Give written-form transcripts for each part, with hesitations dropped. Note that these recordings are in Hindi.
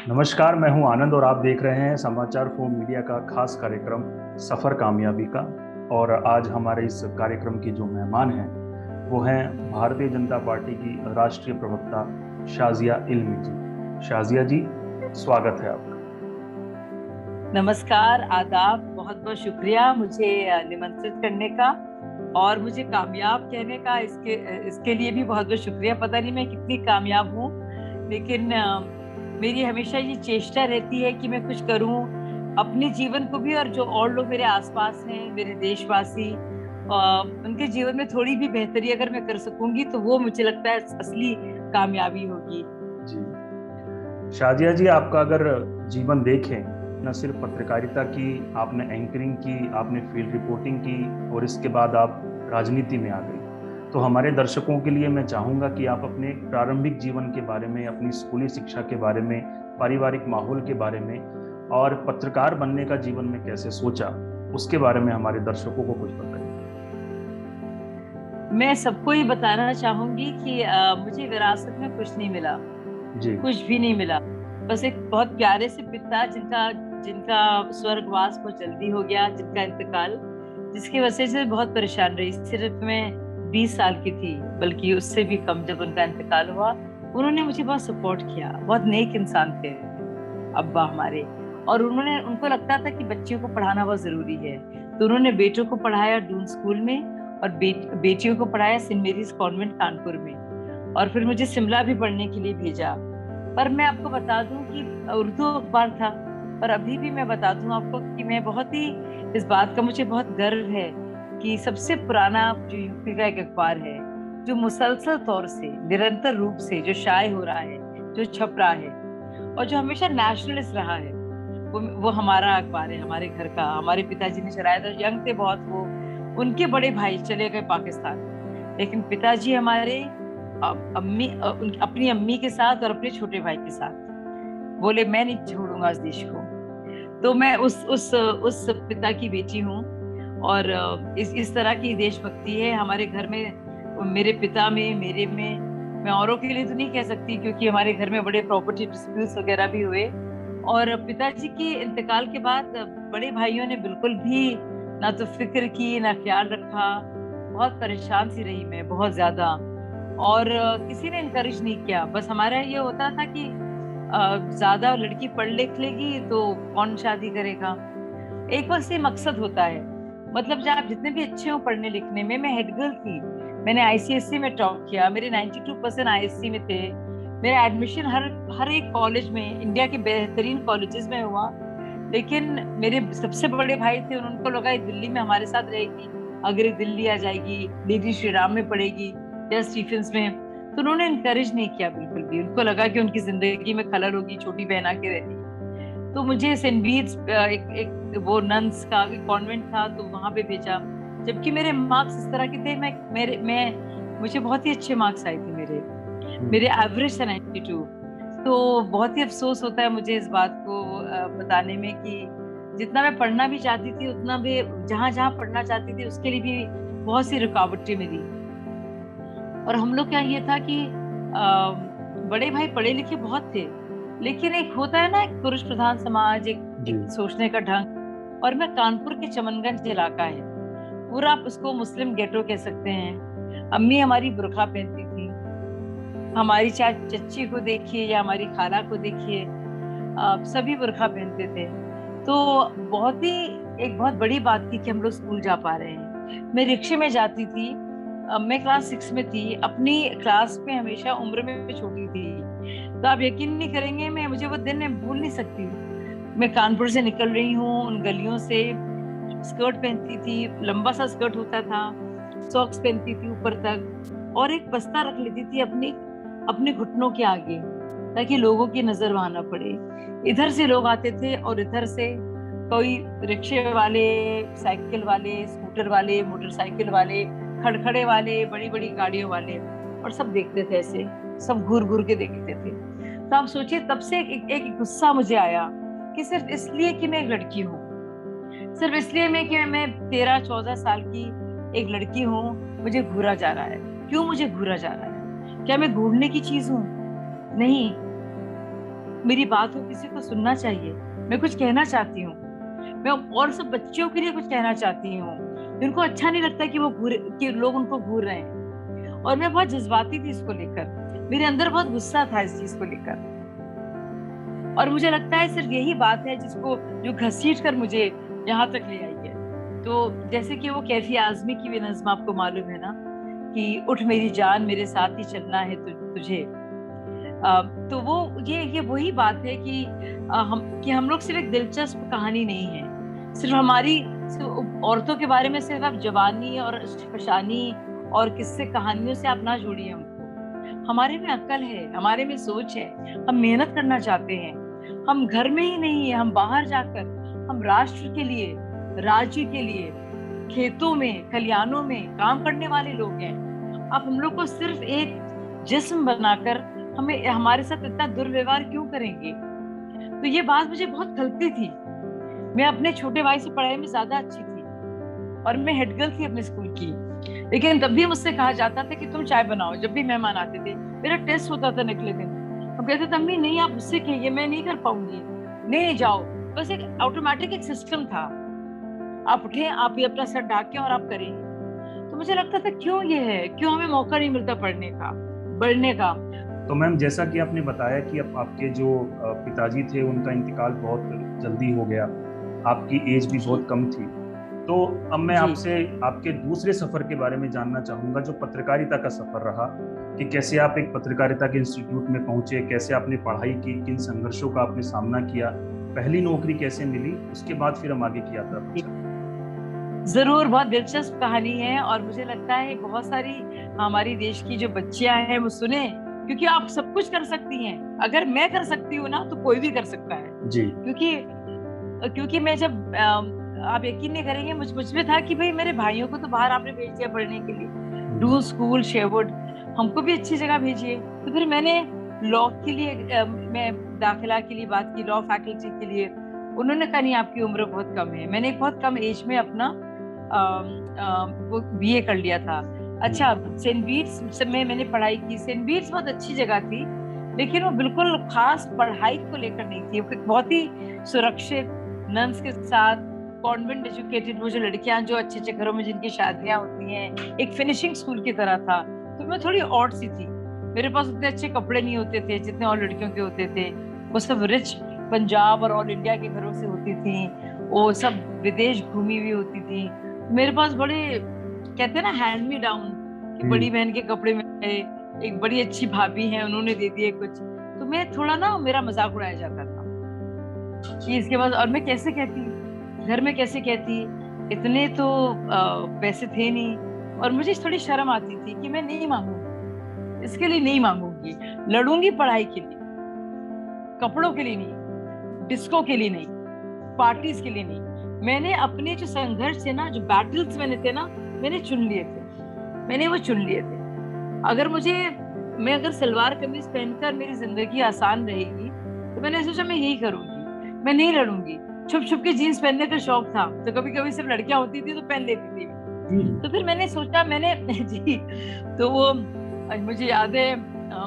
नमस्कार, मैं हूं आनंद और आप देख रहे हैं समाचार फोम मीडिया का खास कार्यक्रम सफर कामयाबी का। और आज हमारे इस कार्यक्रम की जो मेहमान हैं वो हैं भारतीय जनता पार्टी की राष्ट्रीय प्रवक्ता शाजिया इल्मी जी। शाजिया जी, स्वागत है आपका। नमस्कार, आदाब। बहुत बहुत शुक्रिया मुझे निमंत्रित करने का और मुझे कामयाब कहने का। इसके लिए भी बहुत बहुत शुक्रिया। पता नहीं मैं कितनी कामयाब हूँ, लेकिन मेरी हमेशा ये चेष्टा रहती है कि मैं कुछ करूँ अपने जीवन को भी, और जो और लोग मेरे आसपास हैं, मेरे देशवासी, उनके जीवन में थोड़ी भी बेहतरी अगर मैं कर सकूंगी तो वो मुझे लगता है असली कामयाबी होगी। जी, शाजिया जी, आपका अगर जीवन देखें, न सिर्फ पत्रकारिता की, आपने एंकरिंग की, आपने फील्ड रिपोर्टिंग की और इसके बाद आप राजनीति में आ गई। तो हमारे दर्शकों के लिए मैं चाहूँगा कि आप अपने प्रारंभिक जीवन के बारे में, अपनी स्कूली शिक्षा के बारे में, पारिवारिक माहौल के बारे में और पत्रकार बनने का जीवन में कैसे सोचा, उसके बारे में हमारे दर्शकों को कुछ बताइए। मैं सबको ये बताना चाहूंगी कि मुझे विरासत में कुछ नहीं मिला, जी। कुछ भी नहीं मिला। बस एक बहुत प्यारे से पिता जिनका जिनका स्वर्गवास बहुत जल्दी हो गया, जिनका इंतकाल, जिसकी वजह से बहुत परेशान रही। सिर्फ मैं 20 साल की थी, बल्कि उससे भी कम, जब उनका इंतकाल हुआ। उन्होंने मुझे बहुत सपोर्ट किया, बहुत नेक इंसान थे अब्बा हमारे। और उनको लगता था कि बच्चियों को पढ़ाना बहुत जरूरी है, तो उन्होंने बेटों को पढ़ाया डून स्कूल में और बेटियों को पढ़ाया सेंट मेरीज कॉन्वेंट कानपुर में। और फिर मुझे शिमला भी पढ़ने के लिए भेजा। पर मैं आपको बता दूं कि उर्दू अखबार था। पर अभी भी मैं बता दूं आपको कि मैं बहुत ही, इस बात का मुझे बहुत गर्व है कि सबसे पुराना जो यूपी का एक अखबार है, जो मुसलसल तौर से, निरंतर रूप से जो शाये हो रहा है, जो छप रहा है और जो हमेशा नेशनलिस्ट रहा है, वो हमारा अखबार है, हमारे घर का। हमारे पिताजी ने चलाया था, यंग थे बहुत वो। उनके बड़े भाई चले गए पाकिस्तान, लेकिन पिताजी हमारे अपनी अम्मी के साथ और अपने छोटे भाई के साथ बोले, मैं नहीं छोड़ूंगा इस देश को। तो मैं उस पिता की बेटी हूँ। और इस तरह की देशभक्ति है हमारे घर में, मेरे पिता में, मेरे में। मैं औरों के लिए तो नहीं कह सकती, क्योंकि हमारे घर में बड़े प्रॉपर्टी डिस्प्यूट्स वगैरह भी हुए। और पिताजी के इंतकाल के बाद बड़े भाइयों ने बिल्कुल भी ना तो फिक्र की, ना ख्याल रखा। बहुत परेशान सी रही मैं, बहुत ज्यादा। और किसी ने इनकरेज नहीं किया। बस हमारा ये होता था कि ज्यादा लड़की पढ़ लिख लेगी तो कौन शादी करेगा। एक बस ये मकसद होता है। मतलब जब आप जितने भी अच्छे हो पढ़ने लिखने में, मैं हेड गर्ल थी, मैंने आईसीएससी में टॉप किया, मेरे 92% आईएससी में थे। मेरा एडमिशन हर हर एक कॉलेज में, इंडिया के बेहतरीन कॉलेजेस में हुआ। लेकिन मेरे सबसे बड़े भाई थे, उनको लगा ये दिल्ली में हमारे साथ रहेगी, अगर ये दिल्ली आ जाएगी, लेडी श्री राम में पढ़ेगी या स्टीफेंस में। तो उन्होंने इनकरेज नहीं किया बिल्कुल भी। उनको लगा कि उनकी जिंदगी में खलल होगी, छोटी बहन आके रहती। तो मुझे सेंट बीट्स एक वो नन्स का कॉन्वेंट था, तो वहां पे भेजा। जबकि मेरे मार्क्स इस तरह के थे, मैं मुझे बहुत ही अच्छे मार्क्स आए थे। मेरे एवरेज था 92। तो बहुत ही अफसोस होता है मुझे इस बात को बताने में कि जितना मैं पढ़ना भी चाहती थी, उतना भी जहां जहां पढ़ना चाहती थी उसके लिए भी बहुत सी रुकावटें मिली। और हम लोग क्या ये था कि बड़े भाई पढ़े लिखे बहुत थे, लेकिन एक होता है ना, एक पुरुष प्रधान समाज, एक सोचने का ढंग। और मैं कानपुर के चमनगंज इलाका है, पूरा आप उसको मुस्लिम गेटो कह सकते हैं। अम्मी हमारी बुर्का पहनती थी, हमारी चाहे चच्ची को देखिए या हमारी खाला को देखिए, सभी बुर्का पहनते थे। तो बहुत ही, एक बहुत बड़ी बात थी कि हम लोग स्कूल जा पा रहे हैं। मैं रिक्शे में जाती थी। मैं क्लास 6 में थी, अपनी क्लास में हमेशा उम्र में छोटी थी। तो आप यकीन नहीं करेंगे, मुझे वो दिन मैं भूल नहीं सकती। मैं कानपुर से निकल रही हूँ उन गलियों से, स्कर्ट पहनती थी, लंबा सा स्कर्ट होता था, सॉक्स पहनती थी ऊपर तक, और एक बस्ता रख लेती थी अपनी अपने घुटनों के आगे, ताकि लोगों की नजर वहां ना पड़े। इधर से लोग आते थे और इधर से कोई रिक्शे वाले, साइकिल वाले, स्कूटर वाले, मोटरसाइकिल वाले, खड़खड़े वाले, बड़ी बड़ी गाड़ियों वाले, और सब देखते थे ऐसे, सब घूर घूर के देखते थे। तो आप सोचिए, तब से एक गुस्सा मुझे आया कि सिर्फ इसलिए कि मैं एक लड़की हूँ, सिर्फ इसलिए मैं 13-14 साल की एक लड़की हूँ, मुझे घूरा जा रहा है। क्यों मुझे घूरा जा रहा है? क्या मैं घूरने की चीज हूँ? नहीं। मेरी बात को किसी को सुनना चाहिए, मैं कुछ कहना चाहती हूँ, मैं और सब बच्चों के लिए कुछ कहना चाहती हूँ। उनको अच्छा नहीं लगता कि लोग उनको घूर रहे हैं। और मैं बहुत जज्बाती थी इसको लेकर, मेरे अंदर बहुत गुस्सा था इस चीज को लेकर। और मुझे लगता है सिर्फ यही बात है जो घसीट कर मुझे यहाँ तक ले आई है। तो जैसे कि वो कैफी आजमी की भी नज़्म आपको मालूम है ना, कि उठ मेरी जान मेरे साथ ही चलना है तुझे। तो वो ये वही बात है कि हम लोग सिर्फ एक दिलचस्प कहानी नहीं है, सिर्फ हमारी औरतों के बारे में सिर्फ आप जवानी और फशानी और किस्से कहानियों से आप ना जोड़िए हमको। हमारे में अक्ल है, हमारे में सोच है, हम मेहनत करना चाहते हैं। हम घर में ही नहीं है, हम बाहर जाकर हम राष्ट्र के लिए, राज्य के लिए, खेतों में खलिहानों में काम करने वाले लोग हैं। आप हम लोग को सिर्फ एक जिस्म बनाकर हमें हमारे साथ इतना दुर्व्यवहार क्यों करेंगे? तो ये बात मुझे बहुत खलती थी। मैं अपने छोटे भाई से पढ़ाई में ज्यादा अच्छी थी और मैं हेड गर्ल थी अपने स्कूल की, लेकिन तब भी मुझसे कहा जाता था कि तुम चाय बनाओ। जब भी मेहमान आते थे, मेरा टेस्ट होता था निकले दिन, हम कहते थे अम्मी नहीं आप मुझसे कहिए, मैं नहीं कर पाऊंगी, नहीं जाओ। बस एक ऑटोमेटिक एक सिस्टम था, आप उठे, आप ये अपना सर ढाक के और आप करेंगे। तो मुझे लगता था क्यों ये है, क्यों हमें मौका नहीं मिलता पढ़ने का, बढ़ने का। तो मैम जैसा कि आपने बताया कि आपके जो पिताजी थे उनका इंतकाल बहुत जल्दी हो गया, आपकी एज भी बहुत कम थी, तो अब मैं आपसे आपके दूसरे सफर के बारे में जानना चाहूंगा, जो पत्रकारिता का सफर रहा, कि कैसे आप एक पत्रकारिता के इंस्टीट्यूट में पहुंचे, कैसे आपने पढ़ाई की, किन संघर्षों का आपने सामना किया, पहली नौकरी कैसे मिली, उसके बाद फिर हम आगे की यात्रा पर चले। जरूर, बहुत दिलचस्प कहानी है और मुझे लगता है बहुत सारी हमारी देश की जो बच्चियां हैं वो सुने, क्योंकि आप सब कुछ कर सकती हैं। अगर मैं कर सकती हूँ ना तो कोई भी कर सकता है जी। क्योंकि मैं जब आप यकीन नहीं करेंगे, मुझ में था कि भाई मेरे भाइयों को तो बाहर आपने भेज दिया पढ़ने के लिए, डू स्कूल शेरवुड, हमको भी अच्छी जगह भेजिए। तो फिर मैंने लॉ के लिए मैं दाखिला के लिए बात की, लॉ फैकल्टी के लिए। उन्होंने कहा नहीं आपकी उम्र बहुत कम है। मैंने बहुत कम एज में अपना वो बीए कर लिया था। अच्छा, सेंट बीट्स में मैंने पढ़ाई की। सेंट बीट्स बहुत अच्छी जगह थी, लेकिन वो बिल्कुल खास पढ़ाई को लेकर नहीं थी। वो बहुत ही सुरक्षित नन्स के साथ कॉन्वेंट एजुकेटेड, वो जो लड़कियां जो अच्छे अच्छे घरों में जिनकी शादियां होती हैं, एक फिनिशिंग स्कूल की तरह था। तो मैं थोड़ी ऑड सी थी, मेरे पास उतने अच्छे कपड़े नहीं होते थे जितने और लड़कियों के होते थे। वो सब रिच पंजाब और ऑल इंडिया के घरों से होती थी, वो सब विदेश घूमी हुई होती थी। मेरे पास बड़े कहते हैं ना हैंड मी डाउन, कि बड़ी बहन के कपड़े में एक बड़ी अच्छी भाभी है उन्होंने दे दिए कुछ। तो मैं थोड़ा ना, मेरा मजाक उड़ाया जाता था कि इसके बाद, और मैं कैसे कहती घर में, कैसे कहती, इतने तो पैसे थे नहीं। और मुझे थोड़ी शर्म आती थी कि मैं नहीं मांगूंगी, इसके लिए नहीं मांगूंगी, लड़ूंगी पढ़ाई के लिए, कपड़ों के लिए नहीं, डिस्को के लिए नहीं, पार्टीज के लिए नहीं। मैंने अपने जो संघर्ष थे ना, जो बैटल्स मैंने चुन लिए थे, मैंने वो चुन लिए थे। अगर सलवार कमीज पहनकर मेरी जिंदगी आसान रहेगी तो मैंने सोचा मैं यही करूंगी, मैं नहीं लड़ूंगी। छुप छुप के जीन्स पहनने का शौक था, तो कभी कभी सिर्फ लड़कियां होती थी तो पहन लेती थी। तो फिर मैंने सोचा जी, तो वो मुझे याद है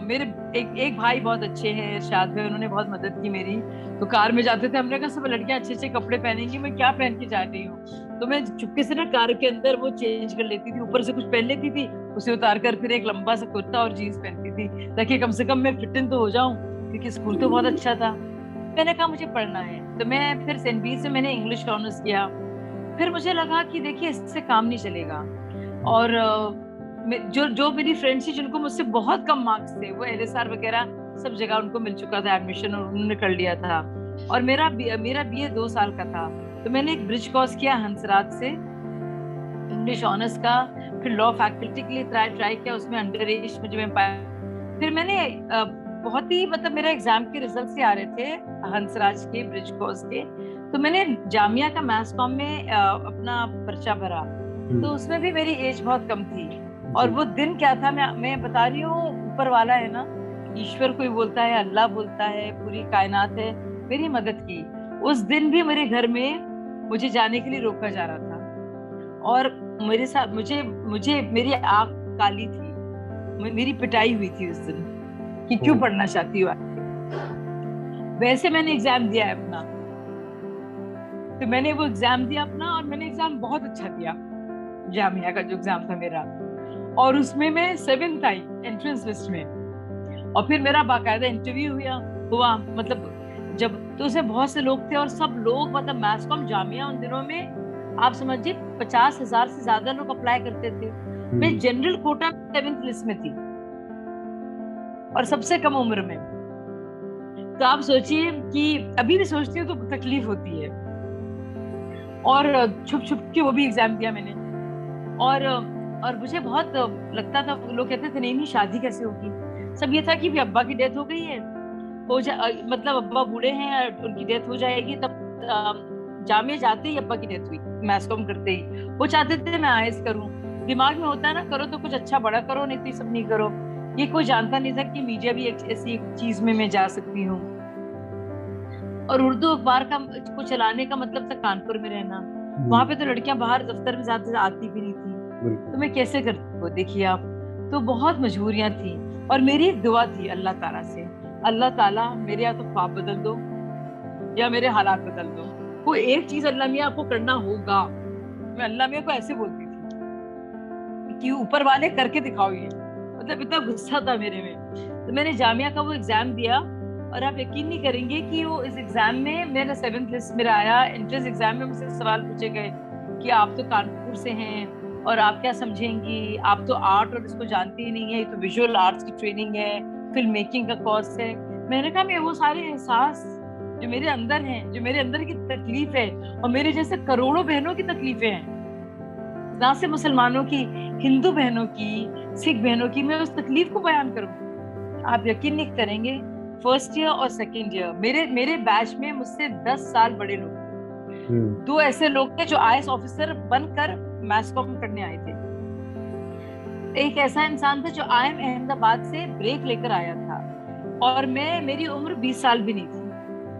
मेरे एक भाई बहुत अच्छे हैं, इरशाद भाई, उन्होंने बहुत मदद की मेरी। तो कार में जाते थे, हमने कहा सब लड़कियां अच्छे अच्छे कपड़े पहनेंगी, मैं क्या पहन के जा रही हूँ। तो मैं चुपके से ना कार के अंदर वो चेंज कर लेती थी, ऊपर से कुछ पहन लेती थी, उसे उतार कर फिर एक लंबा सा कुर्ता और जीन्स पहनती थी, ताकि कम से कम मैं फिट इन तो हो जाऊं, क्योंकि स्कूल तो बहुत अच्छा था। मैंने कहा मुझे पढ़ना है, तो मैं फिर सेंट बीट्स से मैंने इंग्लिश ऑनर्स किया। फिर मुझे लगा कि देखिए इससे काम नहीं चलेगा। और जो मेरी फ्रेंड्स थी जिनको मुझसे बहुत कम मार्क्स थे, वो LSR वगैरह सब जगह उनको मिल चुका था एडमिशन और उन्होंने कर लिया था। और मेरा BA 2 साल का था, तो मैंने एक ब्रिज कोर्स किया हंसराज से, इंग्लिश ऑनर्स का। फिर लॉ फैकल्टी के लिए ट्राई किया, उसमें अंडर एज में जो मैं पाया। फिर मैंने बहुत ही मेरा एग्जाम के रिजल्ट से आ रहे थे हंसराज के ब्रिज कोर्स के, तो मैंने जामिया का मैथ्स कॉम में अपना पर्चा भरा। तो उसमें भी मेरी एज बहुत कम थी। और वो दिन क्या था, मैं बता रही हूँ, ऊपर वाला है ना, ईश्वर कोई बोलता है, अल्लाह बोलता है, पूरी कायनात है, मेरी मदद की। उस दिन भी मेरे घर में मुझे जाने के लिए रोका जा रहा था और मेरे साथ मुझे मेरी आंख काली थी, मेरी पिटाई हुई थी उस दिन कि क्यों पढ़ना चाहती हो। वैसे मैंने एग्जाम दिया है अपना। तो मैंने वो एग्जाम दिया अपना, और मैंने एग्जाम बहुत अच्छा दिया, जामिया का जो एग्जाम था मेरा, और उसमें मैं 7th आई एंट्रेंस लिस्ट में। और फिर मेरा बाकायदा इंटरव्यू हुआ मतलब जब, तो उसमें बहुत से लोग थे, और सब लोग मतलब मैथ्स कॉम जामिया उन दिनों में आप समझिए 50,000 से ज्यादा लोग अप्लाई करते थे। मैं जनरल कोटा 7th लिस्ट में थी, और सबसे कम उम्र में। तो आप सोचिए कि अभी भी सोचती हूँ तो तकलीफ होती है। और छुप छुप के वो भी एग्जाम दिया मैंने। और मुझे बहुत लगता था, लोग कहते थे नहीं शादी कैसे होगी। सब ये था कि भी अब्बा की डेथ हो गई है, मतलब अब्बा बूढ़े हैं, उनकी डेथ हो जाएगी, तब जामिया जाते ही अब्बा की डेथ हुई, मैथ्स कॉम करते ही। वो चाहते थे मैं आईएएस करूं। दिमाग में होता है ना, करो तो कुछ अच्छा बड़ा करो, नहीं तो ये सब नहीं करो। ये कोई जानता नहीं था कि मीडिया भी एक ऐसी चीज में मैं जा सकती हूँ। और उर्दू अखबार को चलाने का मतलब था कानपुर में रहना। वहां पे तो लड़कियां बाहर दफ्तर में ज्यादा आती भी नहीं थी, तो मैं कैसे करती वो देखिए आप। तो बहुत मजबूरियां थी, और मेरी एक दुआ थी अल्लाह ताला से, अल्लाह ताला मेरे या तो ख्वाब बदल दो या मेरे हालात बदल दो, कोई एक चीज अल्लाह मियां आपको करना होगा। मैं अल्लाह मियां को ऐसे बोलती थी कि ऊपर वाले करके दिखाओ ये, मतलब इतना गुस्सा था मेरे में। तो मैंने जामिया का वो एग्जाम दिया, और आप यकीन नहीं करेंगे कि वो इस एग्जाम में मेरा 7th लिस्ट मेरा आया। एंट्रेंस एग्जाम में मुझसे सवाल पूछे गए कि आप तो कानपुर से हैं और आप क्या समझेंगी, आप तो आर्ट और इसको जानती ही नहीं है, ये तो विजुअल आर्ट्स की ट्रेनिंग है, फिल्म मेकिंग का कोर्स है। मैंने कहा मैं वो सारे एहसास जो मेरे अंदर हैं, जो मेरे अंदर की तकलीफ है, और मेरे जैसे करोड़ों बहनों की तकलीफें हैं, ना सिर्फ मुसलमानों की, हिंदू बहनों की, सिख बहनों की, मैं उस तकलीफ को बयान करूँ। आप यकीन नहीं करेंगे, फर्स्ट ईयर और सेकंड ईयर मेरे बैच में मुझसे 10 साल बड़े लोग थे। 2 ऐसे लोग थे जो आईएएस ऑफिसर बनकर मैथ्स कॉम करने आए थे। एक ऐसा इंसान था जो आईएम अहमदाबाद से ब्रेक लेकर आया था, और मेरी उम्र 20 साल भी नहीं थी,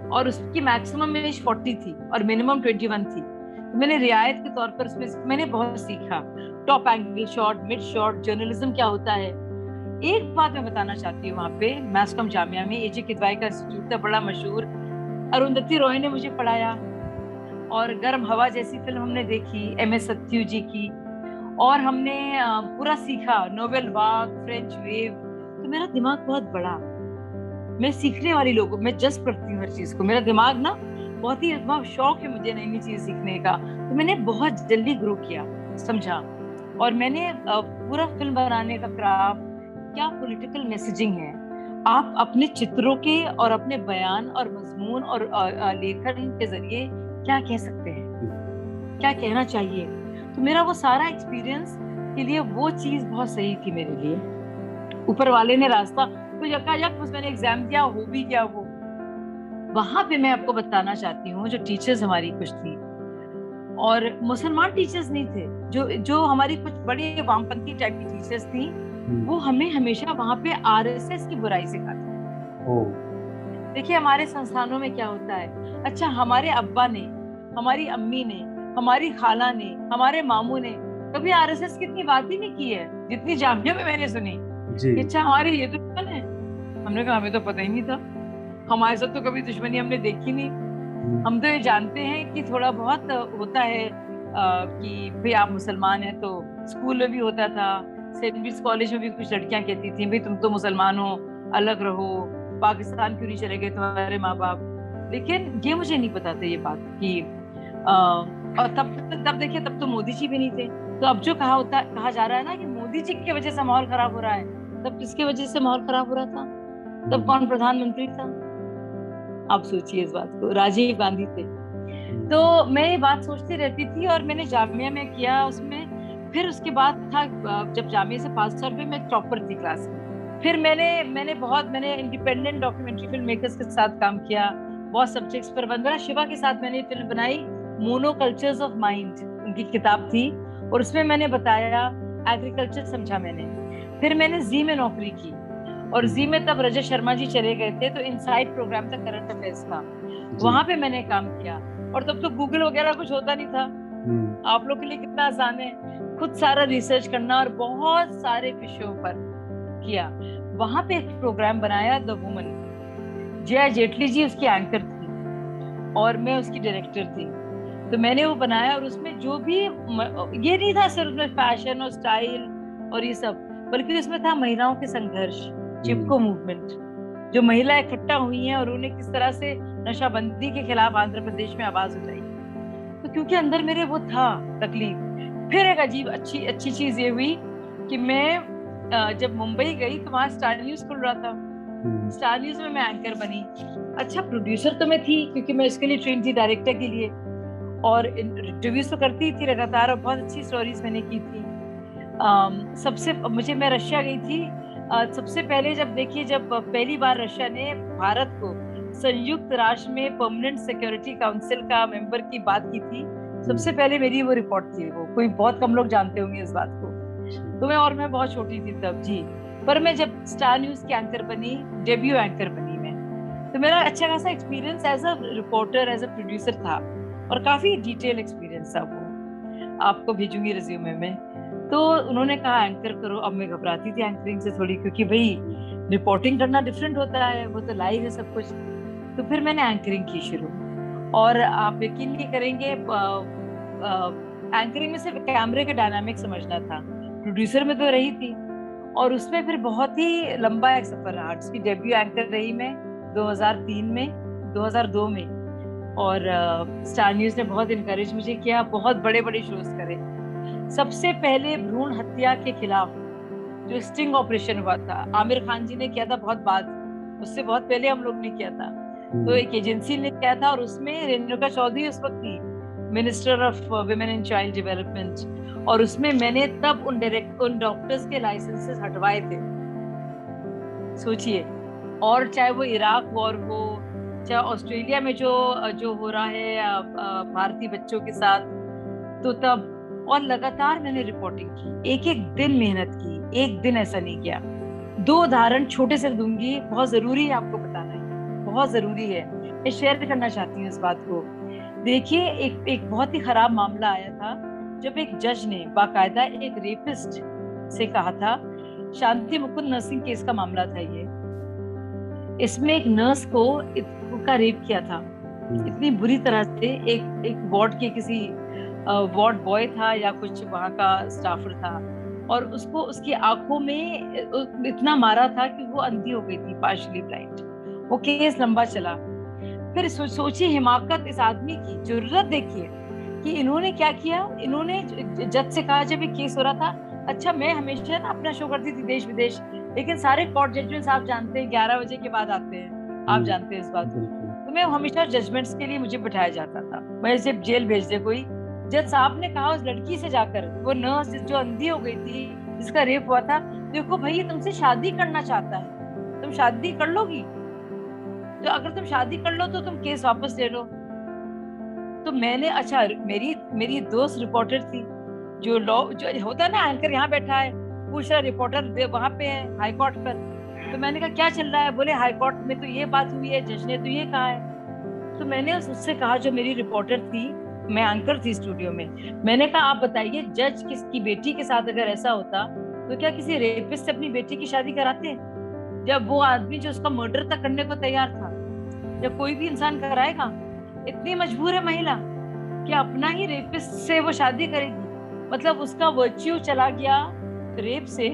और उसकी मैक्सिमम एज 40 थी और मिनिमम 21 थी। तो मैंने रियायत के तौर पर उसमें मैंने बहुत सीखा, top angle shot, mid shot, journalism क्या होता है। एक बात मैं बताना चाहती हूँ, वहाँ पे मैथ्स कॉम जामिया में एजे किदवाई का इंस्टीट्यूट था, बड़ा मशहूर, अरुंधति रॉय ने मुझे पढ़ाया। और गर्म हवा जैसी फिल्म हमने देखी एमएस सत्यू जी की, और हमने पूरा सीखा नोवेल वाक, फ्रेंच वेव। तो मेरा दिमाग बहुत बड़ा, मैं सीखने वाली लोगों, मैं जज्ब करती हूँ हर चीज को, मेरा दिमाग ना बहुत ही शौक है मुझे नई नई चीज सीखने का। तो मैंने बहुत जल्दी ग्रो किया, समझा, और मैंने पूरा फिल्म बनाने का क्राफ्ट, क्या पॉलिटिकल मैसेजिंग है, आप अपने चित्रों के और अपने बयान और मजमून और लेखन के जरिए क्या कह सकते हैं, क्या कहना चाहिए। तो मेरा वो सारा एक्सपीरियंस के लिए वो चीज बहुत सही थी मेरे लिए। ऊपर वाले ने रास्ता तो यकायक बस मैंने एग्जाम दिया, हो भी गया वो। वहां पे मैं आपको बताना चाहती हूँ, जो टीचर्स हमारी कुछ थी, और मुसलमान टीचर्स नहीं थे, जो हमारी कुछ बड़ी वामपंथी टाइप की टीचर्स थी, वो हमें हमेशा वहां पे आरएसएस की बुराई सिखाती। देखिए हमारे संस्थानों में क्या होता है, अच्छा हमारे अब्बा ने, हमारी अम्मी ने, हमारी खाला ने, हमारे मामू ने कभी आरएसएस की इतनी बात ही नहीं की है जितनी जामिया में मैंने सुनी। अच्छा हमारे ये दुश्मन है, हमने कहा हमें तो पता ही नहीं था, हमारे साथ तो कभी दुश्मनी हमने देखी नहीं। हम तो ये जानते हैं कि थोड़ा बहुत होता है कि भाई आप मुसलमान हैं, तो स्कूल में भी होता था, सेंट लुइस कॉलेज में भी कुछ लड़कियां कहती थी भाई तुम तो मुसलमान हो, अलग रहो, पाकिस्तान क्यों नहीं चले गए तुम्हारे माँ बाप। लेकिन ये मुझे नहीं पता था ये बात कि और तब देखिए तब तो मोदी जी भी नहीं थे। तो अब जो कहा जा रहा है ना कि मोदी जी की वजह से माहौल खराब हो रहा है, तब किसके वजह से माहौल खराब हो रहा था? तब कौन प्रधानमंत्री था? आप सोचिए इस बात को, राजीव गांधी थे। तो मैं ये बात सोचती रहती थी, और मैंने जामिया में किया उसमें। फिर उसके बाद था जब जामिया से पास आउट हुई, मैं टॉपर थी क्लास में। फिर मैंने इंडिपेंडेंट डॉक्यूमेंट्री फिल्म मेकर्स के साथ काम किया, बहुत सब्जेक्ट्स पर। वंदना शिवा के साथ मैंने फिल्म बनाई, मोनोकल्चर्स ऑफ माइंड, उनकी किताब थी, और उसमें मैंने बताया एग्रीकल्चर समझा मैंने। फिर मैंने जी में नौकरी की, और जी में तब रजत शर्मा जी चले गए थे, तो इनसाइड प्रोग्राम था करंट अफेयर्स का, वहां पे मैंने काम किया। और तब तो गूगल वगैरह कुछ होता नहीं था, आप लोग के लिए कितना आसान है खुद सारा रिसर्च करना, और बहुत सारे विषयों पर किया। वहां पे एक प्रोग्राम बनाया द वुमन, जया जेटली जी उसकी एंकर थी और मैं उसकी डायरेक्टर थी। तो मैंने वो बनाया और उसमें जो भी ये नहीं था सिर्फ उसमें फैशन और स्टाइल और ये सब, बल्कि उसमें था महिलाओं के संघर्ष, चिपको मूवमेंट, जो महिला इकट्ठा हुई हैं और उन्हें किस तरह से नशाबंदी के खिलाफ आंध्र प्रदेश में आवाज उठाई। तो क्योंकि अंदर मेरे वो था तकलीफ। फिर एक अजीब अच्छी चीज ये हुई कि मैं जब मुंबई गई तो वहां स्टार न्यूज खुल रहा था। स्टार न्यूज में मैं एंकर बनी। अच्छा, प्रोड्यूसर तो मैं थी क्योंकि मैं इसके लिए ट्रेन थी डायरेक्टर के लिए, और इंटरव्यूज तो करती थी लगातार और बहुत अच्छी स्टोरीज मैंने की थी। मैं रशिया गई थी। सबसे पहले जब पहली बार रशिया ने भारत को संयुक्त राष्ट्र में परमानेंट सिक्योरिटी काउंसिल का मेंबर की बात की थी, सबसे पहले मेरी वो रिपोर्ट थी। वो कोई बहुत कम लोग जानते होंगे इस बात को। तो मैं बहुत छोटी थी तब जी। पर मैं जब स्टार न्यूज की एंकर बनी, डेब्यू एंकर बनी मैं, तो मेरा अच्छा खासा experience as a reporter, as a producer था और काफी डिटेल एक्सपीरियंस था। वो आपको भेजूंगी रिज्यूमे में। तो उन्होंने कहा एंकर करो। अब मैं घबराती थी एंकरिंग से थोड़ी, क्योंकि भाई रिपोर्टिंग करना डिफरेंट होता है, वो तो लाइव है सब कुछ। तो फिर मैंने एंकरिंग की शुरू, और आप यकीन नहीं करेंगे, एंकरिंग में सिर्फ कैमरे के डायनामिक समझना था, प्रोड्यूसर में तो रही थी। और उसमें फिर बहुत ही लंबा एक सफर रहा, जिसकी डेब्यू एंकर रही मैं 2003 में, 2002 में। और स्टार न्यूज ने बहुत इनकरेज मुझे किया, बहुत बड़े बड़े शोज करे। सबसे पहले भ्रूण हत्या के खिलाफ जो स्टिंग ऑपरेशन हुआ था, आमिर खान जी ने किया था बहुत बाद, उससे बहुत पहले हम लोग ने किया था। तो एक एजेंसी ने किया था और उसमें रेणुका चौधरी उस वक्त थी minister of women and child development, और उसमें मैंने तब उन डॉक्टर्स के लाइसेंसेस हटवाए थे, सोचिए। और चाहे वो इराक वॉर हो, चाहे ऑस्ट्रेलिया में जो हो रहा है भारतीय बच्चों के साथ, तो तब, और लगातार मैंने रिपोर्टिंग की, एक एक दिन मेहनत की, एक दिन ऐसा नहीं किया। 2 उदाहरण छोटे से दूंगी, बहुत जरूरी है आपको बताना है, बहुत जरूरी है, मैं शेयर करना चाहती हूँ इस बात को। देखिए, एक बहुत ही खराब मामला आया था जब एक जज ने बाकायदा एक रेपिस्ट से कहा था, शांति मुकुंद नर्सिंग केस का मामला था ये। इसमें एक नर्स का रेप किया था इतनी बुरी तरह से, एक वार्ड के किसी वार्ड बॉय था या कुछ वहां का स्टाफर था, और उसको उसकी आंखों में इतना मारा था कि वो अंधी हो गई थी, पार्शियली ब्लाइंड। वो केस लंबा चला। फिर सोचिए हिमाकत इस आदमी की, जरूरत देखिए कि इन्होंने क्या किया। इन्होंने जज से कहा, जब ये केस हो रहा था, अच्छा मैं हमेशा ना अपना शो करती थी देश विदेश, लेकिन सारे कोर्ट जजमेंट्स आप जानते हैं 11 बजे के बाद आते हैं, आप जानते हैं इस बात को। तो मैं हमेशा जजमेंट्स के लिए मुझे बिठाया जाता था, मैं जब जेल भेज दे कोई। जज साहब ने कहा उस लड़की से जाकर, वो नर्स जो अंधी हो गई थी, जिसका रेप हुआ था, देखो भाई ये तुमसे शादी करना चाहता है, तुम शादी कर लोगी? तो अगर तुम शादी कर लो तो तुम केस वापस ले लो। तो मैंने, अच्छा मेरी दोस्त रिपोर्टर थी, जो होता है ना, एंकर यहाँ बैठा है, पूछ रहा रिपोर्टर वहां पे है हाई कोर्ट पर। तो मैंने कहा क्या चल रहा है? बोले हाई कोर्ट में तो ये बात हुई है, जज ने तो ये कहा है। तो मैंने उससे कहा, जो मेरी रिपोर्टर थी, मैं एंकर थी स्टूडियो में, मैंने कहा आप बताइए, जज किसकी बेटी के साथ अगर ऐसा होता तो क्या किसी रेपिस्ट से अपनी बेटी की शादी कराते? जब वो आदमी जो उसका मर्डर तक करने को तैयार था, जब कोई भी इंसान कराएगा? इतनी मजबूर है महिला कि अपना ही रेपिस्ट से वो शादी करेगी, मतलब उसका वर्च्यू चला गया रेप से,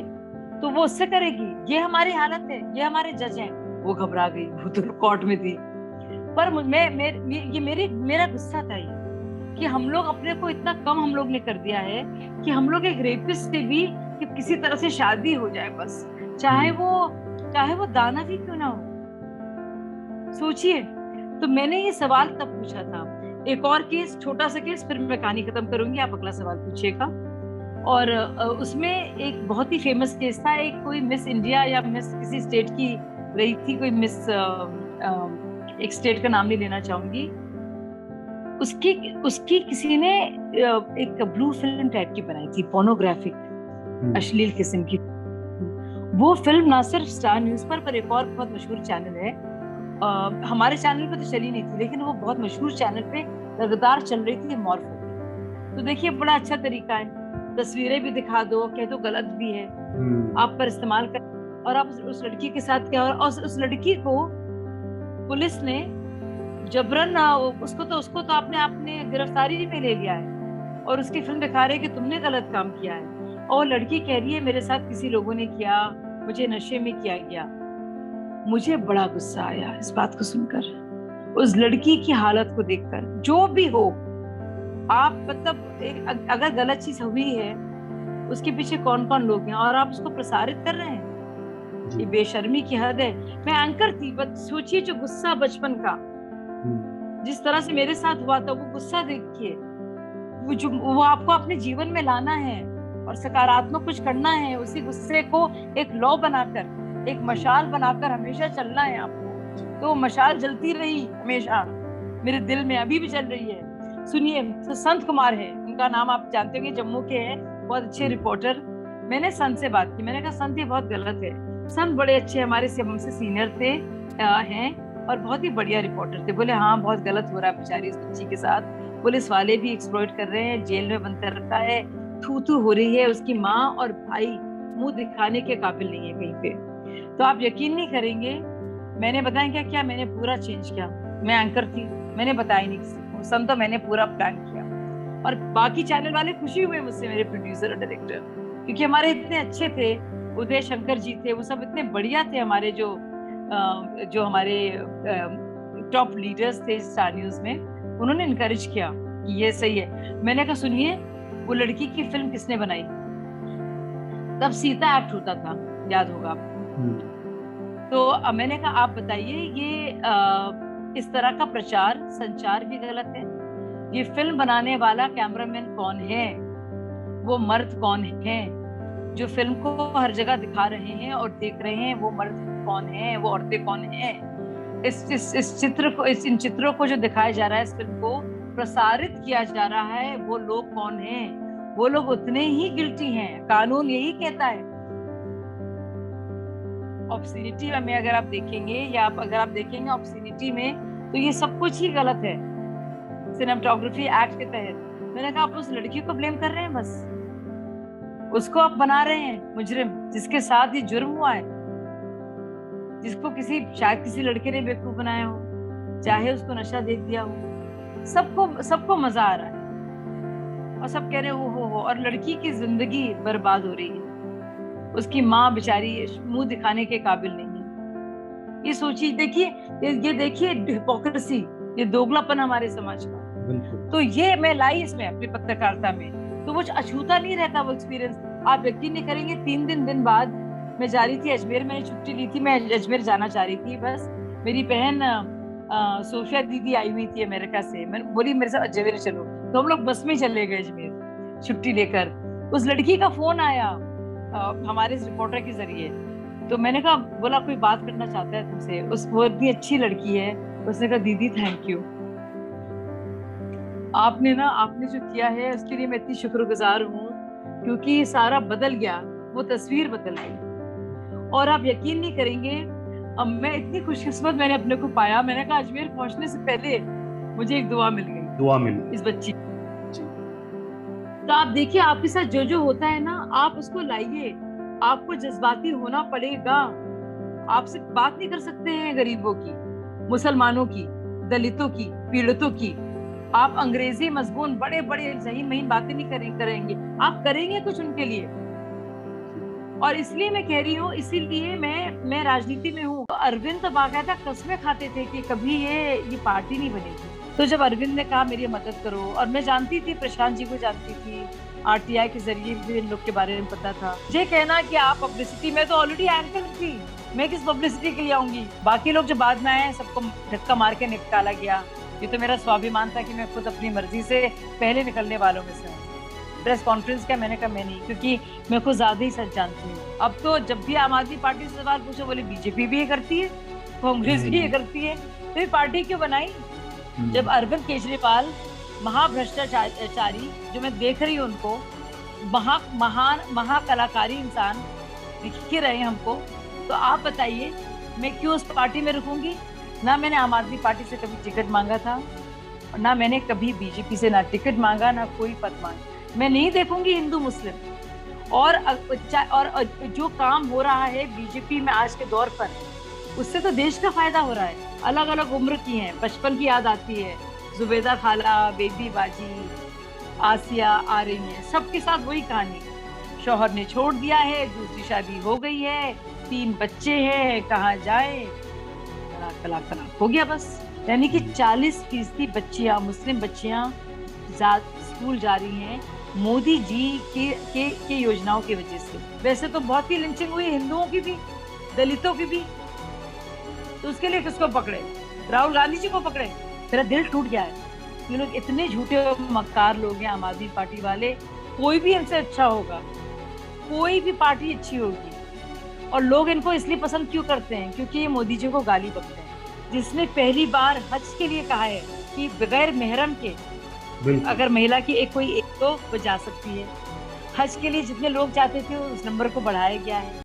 तो वो उससे करेगी। ये हमारी हालत है, ये हमारे जज हैं। वो घबरा गई, वो तो कोर्ट में थी। पर मेरा गुस्सा था ये, कि हम लोग अपने को इतना कम हम लोग ने कर दिया है कि हम लोग एक रेपिस्ट से भी कि किसी तरह से शादी हो जाए बस, चाहे वो दाना भी क्यों ना हो। सोचिए। तो मैंने ये सवाल तब पूछा था। एक और केस, छोटा सा केस, फिर मैं कहानी खत्म करूंगी, आप अगला सवाल पूछिएगा। और उसमें एक बहुत ही फेमस केस था, एक कोई मिस इंडिया या मिस किसी स्टेट की रही थी, कोई मिस, एक स्टेट का नाम नहीं लेना चाहूंगी, उसकी किसी ने एक ब्लू फिल्म टाइप की बनाई थी, पोर्नोग्राफिक, अश्लील किस्म की। वो फिल्म ना सिर्फ स्टार न्यूज पर एक और बहुत मशहूर चैनल है, हमारे चैनल पे तो चली नहीं थी, लेकिन वो बहुत मशहूर चैनल पे लगातार चल रही थी, मॉर्फो। तो देखिए बड़ा अच्छा तरीका है, तस्वीरें भी दिखा दो, कह तो गलत भी है, आप पर इस्तेमाल कर, और आप उस लड़की के साथ क्या, और उस लड़की को पुलिस ने जबरन उसको तो आपने गिरफ्तारी में ले लिया है और उसकी फिल्म दिखा रहे कि तुमने गलत काम किया है। और लड़की कह रही है मेरे साथ किसी लोगों ने किया, मुझे नशे में किया गया। मुझे बड़ा गुस्सा आया इस बात को सुनकर, उस लड़की की हालत को देखकर। जो भी हो, आप मतलब अगर गलत चीज हुई है उसके पीछे कौन कौन लोग हैं और आप उसको प्रसारित कर रहे हैं, ये बेशर्मी की हद है। मैं एंकर थी, बस सोचिए जो गुस्सा बचपन का जिस तरह से मेरे साथ हुआ था, वो गुस्सा देखिए, वो आपको अपने जीवन में लाना है और सकारात्मक कुछ करना है। उसी गुस्से को एक लौ बनाकर, एक मशाल बनाकर हमेशा चलना है आपको। तो मशाल जलती रही हमेशा मेरे दिल में, अभी भी चल रही है। सुनिए, तो संत कुमार है उनका नाम, आप जानते होंगे, जम्मू के हैं, बहुत अच्छे रिपोर्टर। मैंने संत से बात की, मैंने कहा संत ये बहुत गलत है। संत बड़े अच्छे हमारे से हमसे सीनियर थे हैं और बहुत ही बढ़िया रिपोर्टर थे। बोले हाँ बहुत गलत हो रहा है बेचारी इस बच्ची के साथ, पुलिस वाले भी एक्सप्लॉइट कर रहे हैं, जेल में बंद कर रखा है, थू थू हो रही है, उसकी माँ और भाई मुंह दिखाने के काबिल नहीं है कहीं पे। तो आप यकीन नहीं करेंगे, मैंने बताया क्या मैंने पूरा चेंज किया। मैं एंकर थी, मैंने बताया नहीं किसी को, संत तो मैंने पूरा प्लान किया। और बाकी चैनल वाले खुशी हुए मुझसे, मेरे प्रोड्यूसर और डायरेक्टर, क्योंकि हमारे इतने अच्छे थे, उदय शंकर जी थे, वो सब इतने बढ़िया थे हमारे जो हमारे टॉप लीडर्स थे स्टार न्यूज में। उन्होंने इनकरेज किया कि ये सही है। मैंने कहा सुनिए, वो लड़की की फिल्म किसने बनाई? तब सीता एक्ट होता था, याद होगा आपको। तो मैंने कहा आप बताइए, ये इस तरह का प्रचार संचार भी गलत है। ये फिल्म बनाने वाला कैमरामैन कौन है, वो मर्द कौन है जो फिल्म को हर जगह दिखा रहे हैं और देख रहे हैं, वो मर्द कौन है, वो औरतें कौन है? इन चित्रों को जो दिखाया जा रहा है, इस फिल्म को प्रसारित किया जा रहा है, वो लोग कौन हैं? वो लोग उतने ही गिल्टी हैं, कानून यही कहता है। ऑब्स्सिनिटी में अगर आप देखेंगे, या अगर आप देखेंगे ऑब्स्सिनिटी में, तो ये सब कुछ ही गलत है सिनेमेटोग्राफी एक्ट के तहत। मैंने कहा आप उस लड़की को ब्लेम कर रहे हैं, बस उसको आप बना रहे हैं मुजरिम, जिसके साथ ये जुर्म हुआ है, जिसको शायद किसी लड़के ने बेवकूफ बनाया हो, चाहे उसको नशा दे दिया हो। सबको मजा आ रहा है और सब कह रहे हो, और लड़की की जिंदगी बर्बाद हो रही है। उसकी माँ बेचारी मुंह दिखाने के काबिल नहीं है। ये सोचिए, देखिए हिपोक्रेसी, ये दोगलापन हमारे समाज का। तो ये मैं लाई इसमें अपनी पत्रकारिता में, तो वो अछूता नहीं रहता वो एक्सपीरियंस। आप यकीन नहीं करेंगे, 3 दिन बाद मैं जा रही थी अजमेर, मैंने छुट्टी ली थी, मैं अजमेर जाना चाह रही थी। बस मेरी बहन सोफिया दीदी आई हुई थी अमेरिका से, मैं बोली मेरे साथ अजमेर चलो, तो हम लोग बस में चले गए अजमेर छुट्टी लेकर। उस लड़की का फोन आया हमारे इस रिपोर्टर के जरिए, तो मैंने कहा, बोला कोई बात करना चाहता है तुमसे, वो इतनी अच्छी लड़की है। उसने कहा दीदी थैंक यू, आपने जो किया है उसके लिए मैं इतनी शुक्रगुजार हूँ, क्योंकि ये सारा बदल गया, वो तस्वीर बदल गई। और आप यकीन नहीं करेंगे, अब मैं इतनी खुशकिस्मत मैंने अपने को पाया। मैंने कहा अजमेर पहुंचने से पहले मुझे एक दुआ मिल गई इस बच्ची। तो आप देखिए, आपके साथ जो होता है ना, आप उसको लाइए। आपको जज्बाती होना पड़ेगा। आपसे बात नहीं कर सकते हैं गरीबों की, मुसलमानों की, दलितों की, पीड़ितों की। आप अंग्रेजी मजबून बड़े सही महीन बातें नहीं करेंगे, आप करेंगे कुछ उनके लिए। और इसलिए मैं कह रही हूँ, इसीलिए मैं राजनीति में हूँ। अरविंद तो बाकायदा कसमें खाते थे कि कभी ये पार्टी नहीं बनेगी। तो जब अरविंद ने कहा मेरी मदद करो, और मैं जानती थी, प्रशांत जी को जानती थी, आरटीआई के जरिए भी इन लोग के बारे में पता था। मुझे कहना कि आप पब्लिसिटी में, तो ऑलरेडी एंकर थी, मैं किस पब्लिसिटी के लिए आऊंगी? बाकी लोग जो बाद में आए, सबको धक्का मार के निकाला गया। ये तो मेरा स्वाभिमान था कि मैं खुद अपनी मर्जी से पहले निकलने वालों में से हूँ। प्रेस कॉन्फ्रेंस का मैंने कहा मैं नहीं, क्योंकि मैं खुद ज्यादा ही सच जानती हूँ। अब तो जब भी आम आदमी पार्टी से सवाल पूछो, बोले बीजेपी भी ये करती है, कांग्रेस भी ये करती है, तो ये पार्टी क्यों बनाई? जब अरविंद केजरीवाल महाभ्रष्टाचारी, जो मैं देख रही हूँ उनको, महान महाकलाकारी इंसान दिख रहे हैं हमको, तो आप बताइए मैं क्यों उस पार्टी में रुकूंगी? ना मैंने आम आदमी पार्टी से कभी टिकट मांगा था, और ना मैंने कभी बीजेपी से ना टिकट मांगा, ना कोई पद मांगा। मैं नहीं देखूंगी हिंदू मुस्लिम। और जो काम हो रहा है बीजेपी में आज के दौर पर, उससे तो देश का फायदा हो रहा है। अलग अलग उम्र की हैं, बचपन की याद आती है, जुबेदा खाला, बेबी बाजी, आसिया आ रही हैं, सबके साथ वही कहानी। शौहर ने छोड़ दिया है, दूसरी शादी हो गई है, 3 बच्चे हैं, कहाँ जाए, तलाक तलाक तलाक हो गया बस। यानी कि 40% बच्चियां, मुस्लिम बच्चियां स्कूल जा रही हैं मोदी जी के योजनाओं की वजह से। वैसे तो बहुत ही लिंचिंग हुई हिंदुओं की भी, दलितों की भी, तो उसके लिए किसको पकड़े? राहुल गांधी जी को पकड़े। मेरा दिल टूट गया है। ये लोग इतने झूठे और मक्कार लोग हैं, आम आदमी पार्टी वाले। कोई भी इनसे अच्छा होगा, कोई भी पार्टी अच्छी होगी, और लोग इनको इसलिए पसंद क्यों करते हैं? क्योंकि ये मोदी जी को गाली बकते हैं। जिसने पहली बार हज के लिए कहा है कि बगैर मेहरम के अगर महिला की एक तो वो जा सकती है। हज के लिए जितने लोग जाते थे उस नंबर को बढ़ाया गया है।